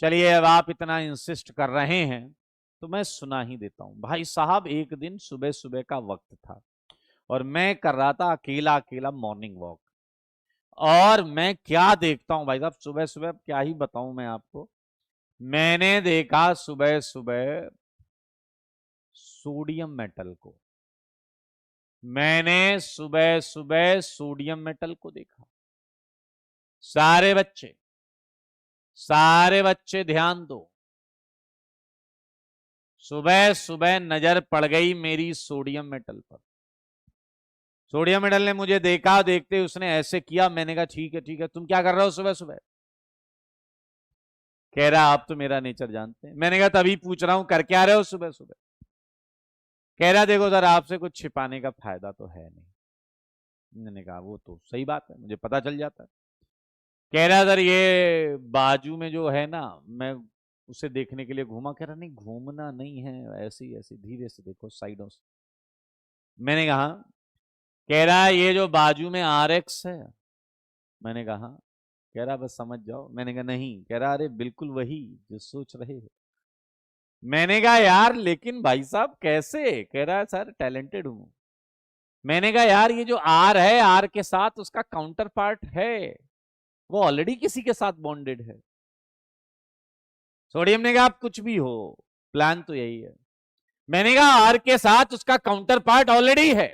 चलिए, अब आप इतना इंसिस्ट कर रहे हैं तो मैं सुना ही देता हूं। भाई साहब, एक दिन सुबह सुबह का वक्त था और मैं कर रहा था अकेला अकेला मॉर्निंग वॉक। और मैं क्या देखता हूं भाई साहब, सुबह सुबह क्या ही बताऊं मैं आपको। मैंने देखा सुबह सुबह सोडियम मेटल को। मैंने सुबह सुबह सोडियम मेटल को देखा। सारे बच्चे, सारे बच्चे ध्यान दो। सुबह सुबह नजर पड़ गई मेरी सोडियम मेटल पर। सोडियम मेटल ने मुझे देखा, देखते उसने ऐसे किया। मैंने कहा ठीक है ठीक है, तुम क्या कर रहे हो सुबह सुबह? कह रहा आप तो मेरा नेचर जानते हैं। मैंने कहा तभी पूछ रहा हूं, कर क्या रहे हो सुबह सुबह? कह रहा देखो सर, आपसे कुछ छिपाने का फायदा तो है नहीं। मैंने कहा वो तो सही बात है, मुझे पता चल जाता है। कह रहा सर, ये बाजू में जो है ना, मैं उसे देखने के लिए घूमा। कह रहा नहीं, घूमना नहीं है, ऐसे ही ऐसे धीरे से देखो साइडों से। मैंने कहा। कह रहा है ये जो बाजू में RX है। मैंने कहा हाँ। कह रहा बस समझ जाओ। मैंने कहा नहीं। कह रहा अरे बिल्कुल वही जो सोच रहे हो। मैंने कहा यार लेकिन भाई साहब कैसे? कह रहा है सर टैलेंटेड हूं। मैंने कहा यार ये जो R है, R के साथ उसका काउंटर पार्ट है, वो ऑलरेडी किसी के साथ बॉन्डेड है। सोडियम ने कहा आप कुछ भी हो, प्लान तो यही है। मैंने कहा R के साथ उसका काउंटर पार्ट ऑलरेडी है,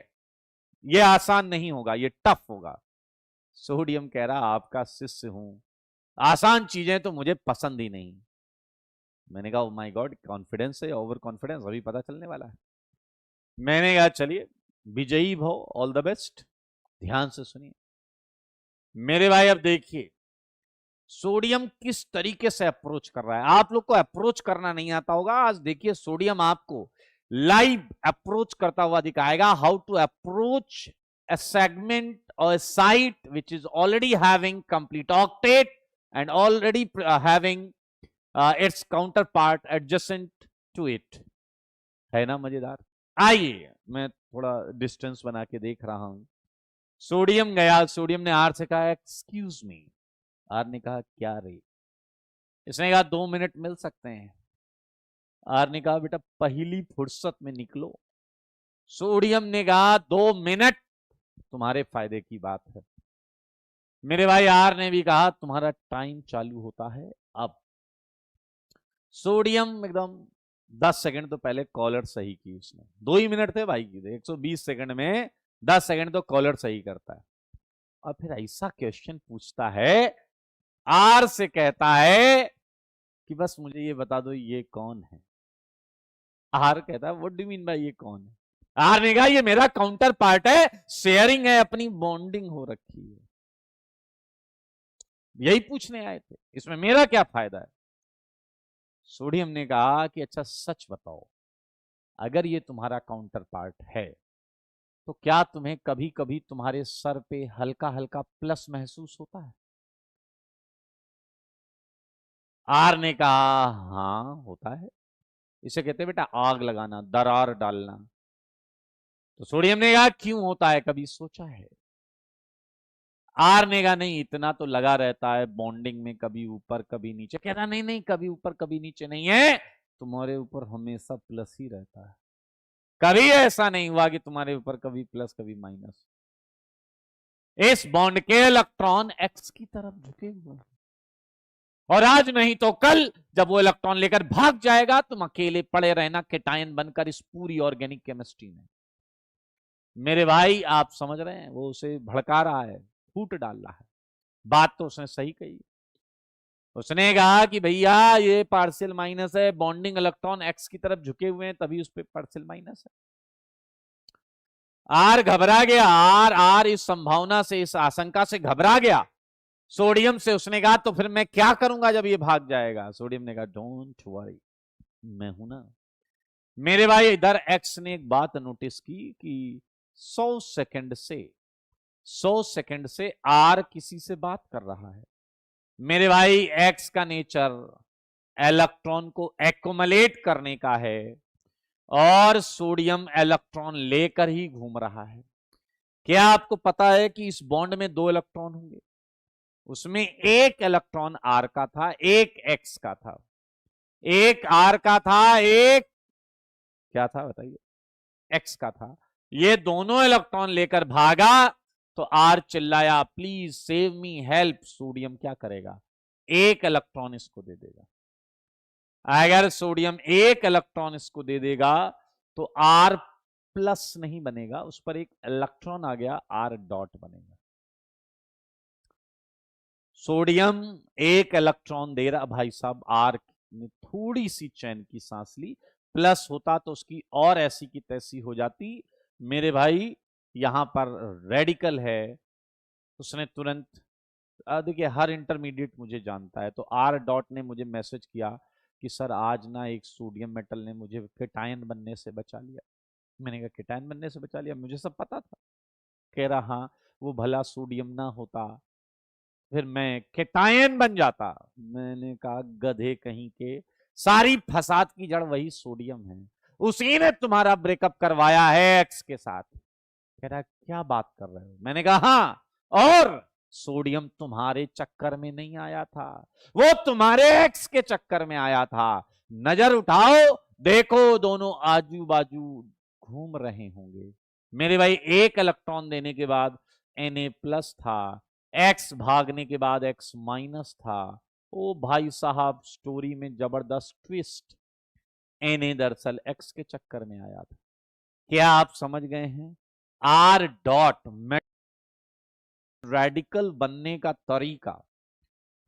ये आसान नहीं होगा, ये टफ होगा। सोडियम कह रहा आपका शिष्य हूं, आसान चीजें तो मुझे पसंद ही नहीं। मैंने कहा माय गॉड, कॉन्फिडेंस है, ओवर कॉन्फिडेंस, अभी पता चलने वाला है। मैंने कहा चलिए, विजयी भव, ऑल द बेस्ट। ध्यान से सुनिए मेरे भाई। अब देखिए सोडियम किस तरीके से अप्रोच कर रहा है। आप लोग को अप्रोच करना नहीं आता होगा, आज देखिए सोडियम आपको लाइव अप्रोच करता हुआ दिखाएगा। How to approach a segment or a site which is already having complete octet and already having its counterpart adjacent to it। है ना मजेदार? आइए मैं थोड़ा डिस्टेंस बना के देख रहा हूं। सोडियम गया, सोडियम ने आर से कहा एक्सक्यूज मी। आर ने कहा क्या रे? इसने कहा 2 मिनट मिल सकते हैं। आर ने कहा बेटा पहली फुर्सत में निकलो। सोडियम ने कहा 2 मिनट तुम्हारे फायदे की बात है। मेरे भाई आर ने भी कहा तुम्हारा टाइम चालू होता है अब। सोडियम एकदम 10 सेकंड तो पहले कॉलर सही की उसने। 2 ही मिनट थे भाई की, 120 सेकंड में 10 सेकंड तो कॉलर सही करता है। और फिर ऐसा क्वेश्चन पूछता है, आर से कहता है कि बस मुझे ये बता दो ये कौन है। आर कहता है व्हाट डू मीन बाय ये कौन है? आर ने कहा ये मेरा काउंटर पार्ट है, शेयरिंग है, अपनी बॉन्डिंग हो रखी है। यही पूछने आए थे, इसमें मेरा क्या फायदा है? सोडियम ने कहा कि अच्छा सच बताओ, अगर ये तुम्हारा काउंटर पार्ट है तो क्या तुम्हें कभी कभी तुम्हारे सर पे हल्का हल्का प्लस महसूस होता है? आर ने कहा हाँ होता है। इसे कहते हैं बेटा आग लगाना, दरार डालना। तो सोडियम ने कहा क्यों होता है, कभी सोचा है? आर ने कहा नहीं, इतना तो लगा रहता है बॉन्डिंग में, कभी ऊपर कभी नीचे। कह रहा नहीं नहीं, कभी ऊपर कभी नीचे नहीं है, तुम्हारे ऊपर हमेशा प्लस ही रहता है। कभी ऐसा नहीं हुआ कि तुम्हारे ऊपर कभी प्लस कभी माइनस। इस बॉन्ड के इलेक्ट्रॉन एक्स की तरफ झुके हुए हैं, और आज नहीं तो कल जब वो इलेक्ट्रॉन लेकर भाग जाएगा तुम अकेले पड़े रहना केटायन बनकर इस पूरी ऑर्गेनिक केमिस्ट्री में। मेरे भाई आप समझ रहे हैं, वो उसे भड़का रहा है, फूट डाल रहा है। बात तो उसने सही कही। उसने कहा कि भैया ये पार्शियल माइनस है, बॉन्डिंग इलेक्ट्रॉन एक्स की तरफ झुके हुए हैं तभी उस पर पार्शियल माइनस है। आर घबरा गया। आर आर इस संभावना से, इस आशंका से घबरा गया। सोडियम से उसने कहा तो फिर मैं क्या करूंगा जब ये भाग जाएगा? सोडियम ने कहा डोंट वरी, मैं हूं ना। मेरे भाई इधर एक्स ने एक बात नोटिस की कि 100 सेकंड से आर किसी से बात कर रहा है। मेरे भाई एक्स का नेचर इलेक्ट्रॉन को एक्युमुलेट करने का है, और सोडियम इलेक्ट्रॉन लेकर ही घूम रहा है। क्या आपको पता है कि इस बॉन्ड में 2 इलेक्ट्रॉन होंगे? उसमें एक इलेक्ट्रॉन आर का था, एक एक्स का था, एक आर का था, एक क्या था बताइए, एक्स का था। ये दोनों इलेक्ट्रॉन लेकर भागा तो आर चिल्लाया please save me help. Sodium क्या करेगा, एक इलेक्ट्रॉन इसको दे देगा। अगर सोडियम एक इलेक्ट्रॉन इसको दे देगा तो आर प्लस नहीं बनेगा, उस पर एक इलेक्ट्रॉन आ गया, आर डॉट बनेगा। सोडियम एक इलेक्ट्रॉन दे रहा, भाई साहब आर ने थोड़ी सी चैन की सांस ली, प्लस होता तो उसकी और ऐसी की तैसी हो जाती मेरे भाई। यहां पर रेडिकल है, उसने तुरंत, देखिए हर इंटरमीडिएट मुझे जानता है, तो आर डॉट ने मुझे मैसेज किया कि सर आज ना एक सोडियम मेटल ने मुझे केटायन बनने से बचा लिया। मैंने कहा केटायन बनने से बचा लिया, मुझे सब पता था। कह रहा हाँ, वो भला सोडियम ना होता फिर मैं केटायन बन जाता। मैंने कहा गधे कहीं के, सारी फसाद की जड़ वही सोडियम है, उसी ने तुम्हारा ब्रेकअप करवाया है एक्स के साथ। कह रहा क्या बात कर रहे हो, मैंने कहा हाँ, और सोडियम तुम्हारे चक्कर में नहीं आया था, वो तुम्हारे एक्स के चक्कर में आया था। नजर उठाओ, देखो दोनों आजू बाजू घूम रहे होंगे। मेरे भाई एक इलेक्ट्रॉन देने के बाद Na प्लस था, एक्स भागने के बाद एक्स माइनस था। ओ भाई साहब, स्टोरी में जबरदस्त ट्विस्ट, Na दरअसल एक्स के चक्कर में आया था। क्या आप समझ गए हैं? आर डॉट रेडिकल बनने का तरीका,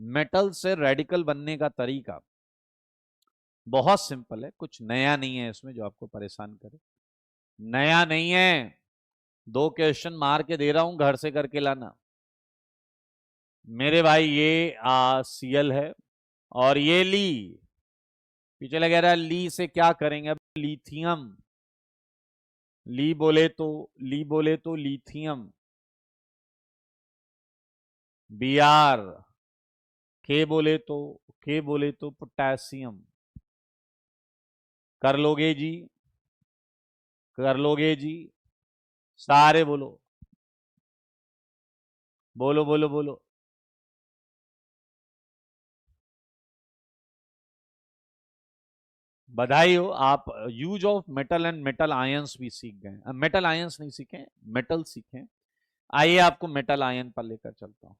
मेटल से रेडिकल बनने का तरीका बहुत सिंपल है, कुछ नया नहीं है इसमें जो आपको परेशान करे। नया नहीं है, 2 क्वेश्चन मार के दे रहा हूं, घर से करके लाना। मेरे भाई ये सीएल है और ये ली, पीछे लगा रहा ली से क्या करेंगे अब, लिथियम, ली बोले तो लिथियम, बीआर, के बोले तो पोटेशियम। कर लोगे जी, कर लोगे जी, सारे बोलो, बोलो बोलो बोलो। बधाई हो, आप use of metal and metal ions भी सीख गए। मेटल आयंस नहीं सीखे, मेटल सीखे। आइए आपको मेटल आयन पर लेकर चलता हूं।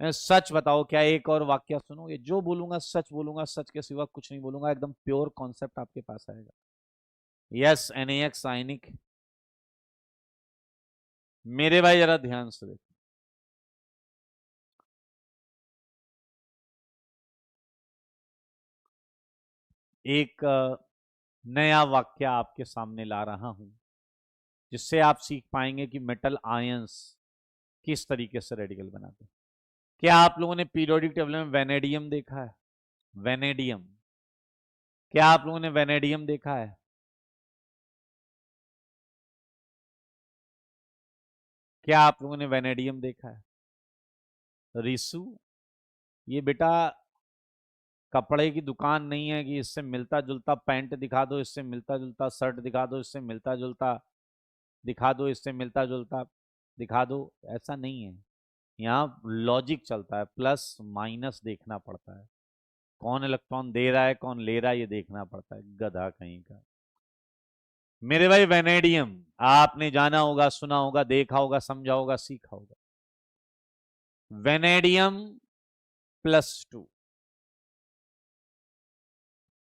सच बताओ, क्या एक और वाक्य सुनोगे? जो बोलूंगा सच बोलूंगा, सच के सिवा कुछ नहीं बोलूंगा, एकदम प्योर कॉन्सेप्ट आपके पास आएगा। यस, NaX आयनिक। मेरे भाई जरा ध्यान से देखो, एक नया वाक्य आपके सामने ला रहा हूं, जिससे आप सीख पाएंगे कि मेटल आयंस किस तरीके से रेडिकल बनाते हैं। क्या आप लोगों ने पीरियोडिक टेबल में वेनेडियम देखा है? वेनेडियम, क्या आप लोगों ने वेनेडियम देखा है? क्या आप लोगों ने वेनेडियम देखा है? रिसु, ये बेटा कपड़े की दुकान नहीं है कि इससे मिलता जुलता पैंट दिखा दो, इससे मिलता जुलता शर्ट दिखा दो, इससे मिलता जुलता दिखा दो, इससे मिलता जुलता दिखा दो, ऐसा नहीं है। यहाँ लॉजिक चलता है, प्लस माइनस देखना पड़ता है, कौन इलेक्ट्रॉन दे रहा है कौन ले रहा है ये देखना पड़ता है, गधा कहीं का। मेरे भाई वेनेडियम आपने जाना होगा, सुना होगा, देखा होगा, समझा होगा, सीखा होगा। वेनेडियम +2।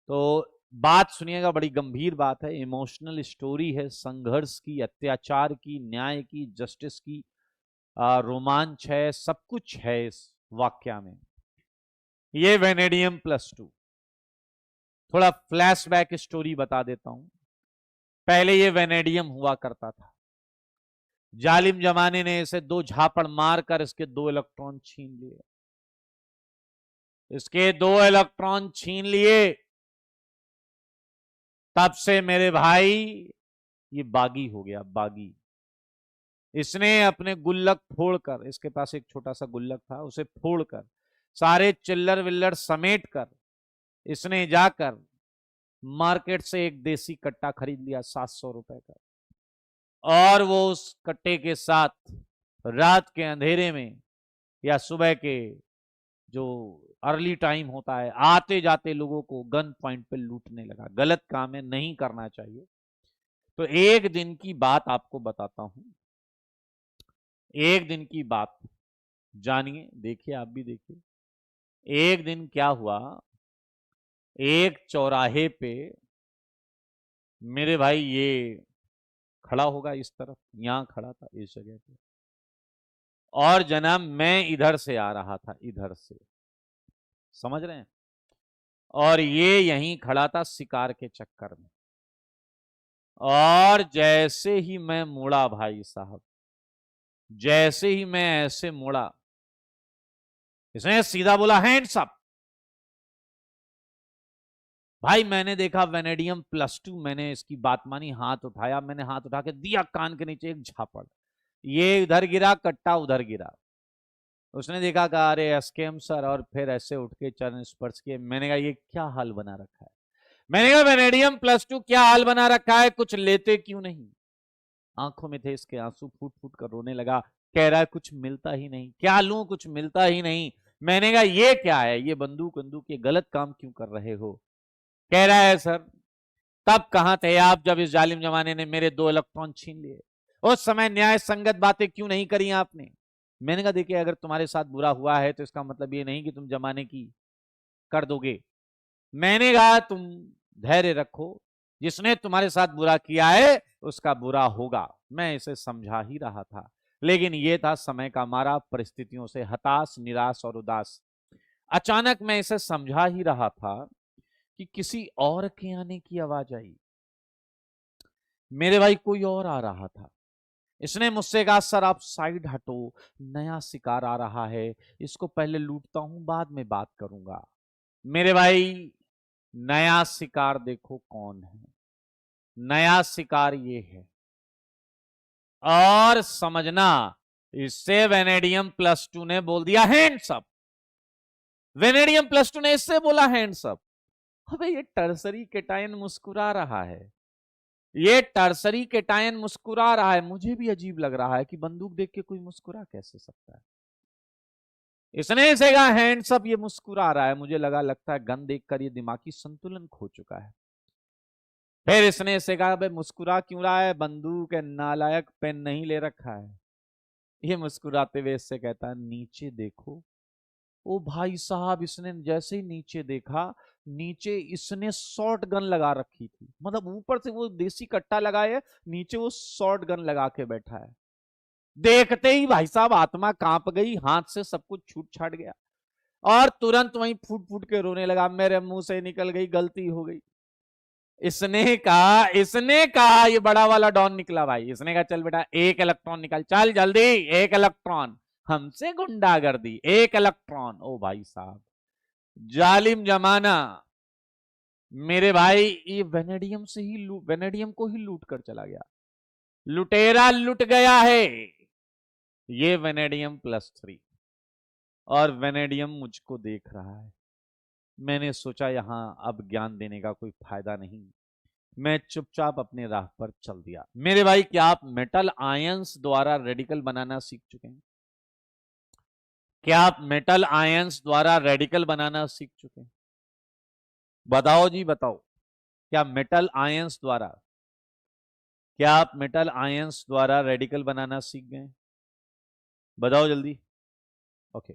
तो बात सुनिएगा, बड़ी गंभीर बात है, इमोशनल स्टोरी है, संघर्ष की, अत्याचार की, न्याय की, जस्टिस की, रोमांच है, सब कुछ है इस वाक्य में। ये वेनेडियम +2। थोड़ा फ्लैशबैक स्टोरी बता देता हूं। पहले ये वेनेडियम हुआ करता था, जालिम जमाने ने इसे 2 झापड़ मारकर इसके 2 इलेक्ट्रॉन छीन लिए, इसके 2 इलेक्ट्रॉन छीन लिए। तब से मेरे भाई ये बागी हो गया, बागी। इसने अपने गुल्लक फोड़कर, इसके पास एक छोटा सा गुल्लक था, उसे फोड़कर सारे चिल्लर विल्लर समेट कर इसने जाकर मार्केट से एक देसी कट्टा खरीद लिया 700 रुपए का, और वो उस कट्टे के साथ रात के अंधेरे में या सुबह के जो अर्ली टाइम होता है, आते जाते लोगों को गन पॉइंट पे लूटने लगा। गलत काम है, नहीं करना चाहिए। तो एक दिन की बात आपको बताता हूं, एक दिन की बात जानिए, देखिए, आप भी देखिए। एक दिन क्या हुआ, एक चौराहे पे मेरे भाई ये खड़ा होगा इस तरफ, यहां खड़ा था इस जगह पे, और जनाब मैं इधर से आ रहा था, इधर से, समझ रहे हैं, और ये यहीं खड़ा था शिकार के चक्कर में। और जैसे ही मैं मुड़ा भाई साहब, जैसे ही मैं ऐसे मुड़ा, इसने सीधा बोला हैंड्स अप। भाई मैंने देखा वेनेडियम+2, मैंने इसकी बात मानी, हाथ उठाया, मैंने हाथ उठा के दिया कान के नीचे एक झापड़, ये इधर गिरा, कट्टा उधर गिरा। उसने देखा, कहा अरे एसकेएम सर, और फिर ऐसे उठ के चरण स्पर्श किए। मैंने कहा ये क्या हाल बना रखा है, मैंने कहा वेनेडियम+2 क्या हाल बना रखा है, कुछ लेते क्यों नहीं। आंखों में थे इसके आंसू, फूट फूट कर रोने लगा, कह रहा है कुछ मिलता ही नहीं, क्या लूं, कुछ मिलता ही नहीं। मैंने कहा ये क्या है, ये बंदूक बंदूक, ये गलत काम क्यों कर रहे हो। कह रहा है सर तब कहां थे आप जब इस जालिम जमाने ने मेरे 2 इलेक्ट्रॉन छीन लिए, उस समय न्याय संगत बातें क्यों नहीं करी आपने। मैंने कहा देखिए अगर तुम्हारे साथ बुरा हुआ है तो इसका मतलब ये नहीं कि तुम जमाने की कर दोगे। मैंने कहा तुम धैर्य रखो, जिसने तुम्हारे साथ बुरा किया है उसका बुरा होगा। मैं इसे समझा ही रहा था, लेकिन यह था समय का मारा, परिस्थितियों से हताश, निराश और उदास। अचानक मैं इसे समझा ही रहा था कि किसी और के आने की आवाज आई। मेरे भाई कोई और आ रहा था। इसने मुझसे कहा सर आप साइड हटो, नया शिकार आ रहा है, इसको पहले लूटता हूं, बाद में बात करूंगा। मेरे भाई नया शिकार देखो कौन है, नया शिकार ये है। और समझना, इससे वेनेडियम+2 ने बोल दिया हैंड्स अप। वेनेडियम+2 ने इससे बोला हैंड्स अप। अबे ये टर्सरी केटायन मुस्कुरा रहा है, ये टर्सरी केटायन मुस्कुरा रहा है। मुझे भी अजीब लग रहा है कि बंदूक देख के कोई मुस्कुरा कैसे सकता है। इसने इसे कहा हैंड्स अप, ये मुस्कुरा रहा है। मुझे लगता है गन देखकर ये दिमागी संतुलन खो चुका है। फिर इसने इसे कहा भाई मुस्कुरा क्यों रहा है, बंदूक है नालायक, पेन नहीं ले रखा है। ये मुस्कुराते हुए इससे कहता है नीचे देखो। ओ भाई साहब, इसने जैसे ही नीचे देखा, नीचे इसने शॉर्ट गन लगा रखी थी। मतलब ऊपर से वो देसी कट्टा लगाए, नीचे वो शॉर्ट गन लगा के बैठा है। देखते ही भाई साहब आत्मा कांप गई, हाथ से सब कुछ छूट छाट गया, और तुरंत वहीं फूट फूट के रोने लगा, मेरे मुंह से निकल गई, गलती हो गई। इसने कहा ये बड़ा वाला डॉन निकला भाई। इसने कहा चल बेटा एक इलेक्ट्रॉन निकाल, चल जल्दी एक इलेक्ट्रॉन, हमसे गुंडागर्दी, एक इलेक्ट्रॉन। ओ भाई साहब जालिम जमाना, मेरे भाई ये वेनेडियम को ही लूट कर चला गया। लुटेरा लुट गया है ये वेनेडियम+3, और वेनेडियम मुझको देख रहा है। मैंने सोचा यहां अब ज्ञान देने का कोई फायदा नहीं, मैं चुपचाप अपने राह पर चल दिया। मेरे भाई क्या आप मेटल आयंस द्वारा रेडिकल बनाना सीख चुके हैं? क्या आप मेटल आयंस द्वारा रेडिकल बनाना सीख चुके हैं? बताओ जी बताओ, क्या मेटल आयंस द्वारा, क्या आप मेटल आयंस द्वारा रेडिकल बनाना सीख गए? बताओ जल्दी। ओके।